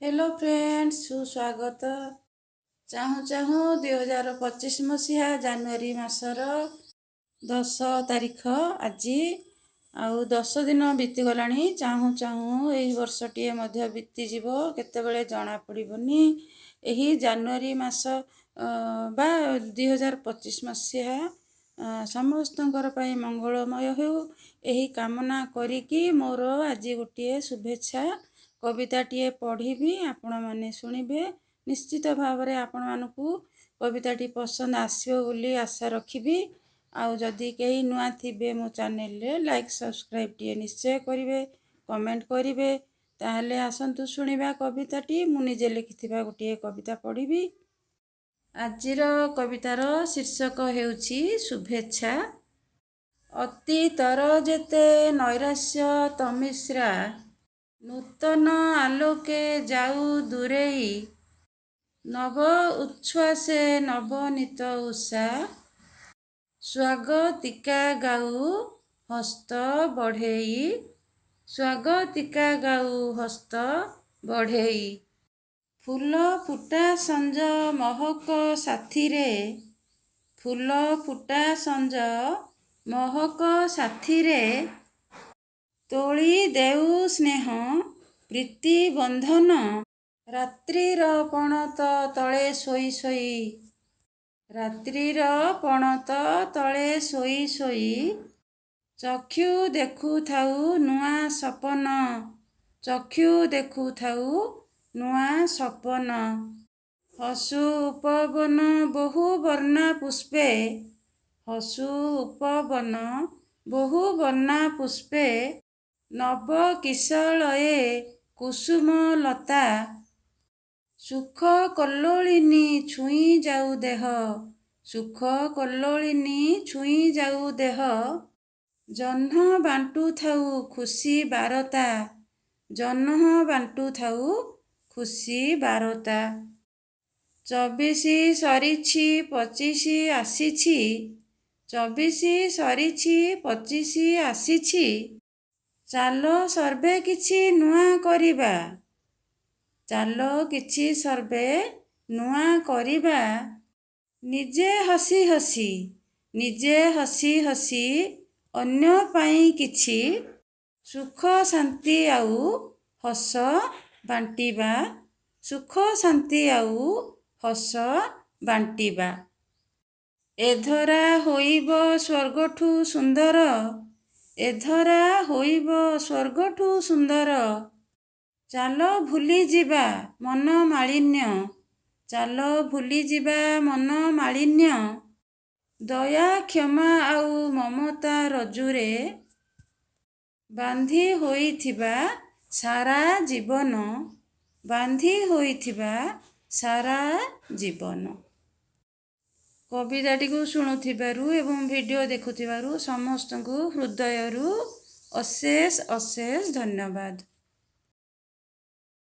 Hello friends, सुस्वागत। चाहूँ चाहूँ 2025 मसीहा ଜାନୁଆରୀ ମାସର 10 ତାରିଖ ଆଜି। ଆଉ 10 ଦିନ ବିତିଗଲାଣି। ଚାହୁଁ ଚାହୁଁ ଏହି ବର୍ଷଟିଏ ମଧ୍ୟ ବିତିଯିବ, କେତେବେଳେ ଜଣାପଡ଼ିବନି। ଏହି ଜାନୁଆରୀ ମାସ ବା 2025 ମସିହା ସମସ୍ତଙ୍କର ପାଇଁ ମଙ୍ଗଳମୟ ହେଉ, ଏହି କାମନା କରିକି ମୋର ଆଜି ଗୋଟିଏ ଶୁଭେଚ୍ଛା କବିତାଟିଏ ପଢ଼ିବି, ଆପଣମାନେ ଶୁଣିବେ। ନିଶ୍ଚିତ ଭାବରେ ଆପଣମାନଙ୍କୁ କବିତାଟି ପସନ୍ଦ ଆସିବ ବୋଲି ଆଶା ରଖିବି। ଆଉ ଯଦି କେହି ନୂଆ ଥିବେ ମୋ ଚ୍ୟାନେଲରେ, ଲାଇକ୍ ସବସ୍କ୍ରାଇବ୍ଟିଏ ନିଶ୍ଚୟ କରିବେ, କମେଣ୍ଟ କରିବେ। ତାହେଲେ ଆସନ୍ତୁ ଶୁଣିବା କବିତାଟି। ମୁଁ ନିଜେ ଲେଖିଥିବା ଗୋଟିଏ କବିତା ପଢ଼ିବି। ଆଜିର କବିତାର ଶୀର୍ଷକ ହେଉଛି ଶୁଭେଚ୍ଛା। ଅତୀତର ଯେତେ ନୈରାଶ୍ୟ ତମିଶ୍ରା, ନୂତନ ଆଲୋକେ ଯାଉ ଦୂରେଇ। ନବ ଉଚ୍ଛ୍ୱାସେ ନବନୀତ ଉଷା, ସ୍ୱାଗତିକା ଗାଉ ହସ୍ତ ବଢ଼େଇ। ସ୍ୱାଗତିକା ଗାଉ ହସ୍ତ ବଢ଼େଇ। ଫୁଲ ଫୁଟା ସଞ୍ଜ ମହକ ସାଥିରେ, ଫୁଲ ଫୁଟା ସଞ୍ଜ ମହକ ସାଥିରେ। ତୋଳି ଦେଉ ସ୍ନେହ ପ୍ରୀତି ବନ୍ଧନ, ରାତ୍ରିର ପଣତ ତଳେ ଶୋଇ ଶୋଇ। ରାତ୍ରିର ପଣତ ତଳେ ଶୋଇ ଶୋଇ। ଚକ୍ଷୁ ଦେଖୁଥାଉ ନୂଆ ସପନ, ଚକ୍ଷୁ ଦେଖୁଥାଉ ନୂଆ ସପନ। ହସୁ ଉପବନ ବହୁ ବର୍ଣ୍ଣା ପୁଷ୍ପେ, ହସୁ ଉପବନ ବହୁ ବର୍ଣ୍ଣା ପୁଷ୍ପେ। ନବ କିଶଳୟେ କୁସୁମ ଲତା, ସୁଖ କଲ୍ଲୋଳିନୀ ଛୁଇଁ ଯାଉ ଦେହ, ସୁଖ କଲ୍ଲୋଳିନୀ ଛୁଇଁ ଯାଉ ଦେହ। ଜହ୍ନ ବାଣ୍ଟୁଥାଉ ଖୁସି ବାରତା, ଜହ୍ନ ବାଣ୍ଟୁଥାଉ ଖୁସି ବାରତା। 24 ସରିଛି 25 ଆସିଛି, 24 ସରିଛି 25 ଆସିଛି। ଚାଲ ସର୍ବେ କିଛି ନୂଆ କରିବା, ଚାଲ କିଛି ସର୍ବେ ନୂଆ କରିବା। ନିଜେ ହସି ହସି, ନିଜେ ହସି ହସି ଅନ୍ୟ ପାଇଁ କିଛି ସୁଖ ଶାନ୍ତି ଆଉ ହସ ବାଣ୍ଟିବା, ସୁଖ ଶାନ୍ତି ଆଉ ହସ ବାଣ୍ଟିବା। ଏଧରା ହୋଇବ ସ୍ୱର୍ଗଠୁ ସୁନ୍ଦର, ଏଧରା ହୋଇବ ସ୍ୱର୍ଗଠୁ ସୁନ୍ଦର। ଚାଲ ଭୁଲିଯିବା ମନ ମାଳିନ୍ୟ, ଚାଲ ଭୁଲିଯିବା ମନ ମାଳିନ୍ୟ। ଦୟା କ୍ଷମା ଆଉ ମମତା ରଜ୍ଜୁରେ ବାନ୍ଧି ହୋଇଥିବା ସାରା ଜୀବନ, ବାନ୍ଧି ହୋଇଥିବା ସାରା ଜୀବନ। କବିତାଟିକୁ ଶୁଣୁଥିବାରୁ ଏବଂ ଭିଡ଼ିଓ ଦେଖୁଥିବାରୁ ସମସ୍ତଙ୍କୁ ହୃଦୟରୁ ଅଶେଷ ଅଶେଷ ଧନ୍ୟବାଦ।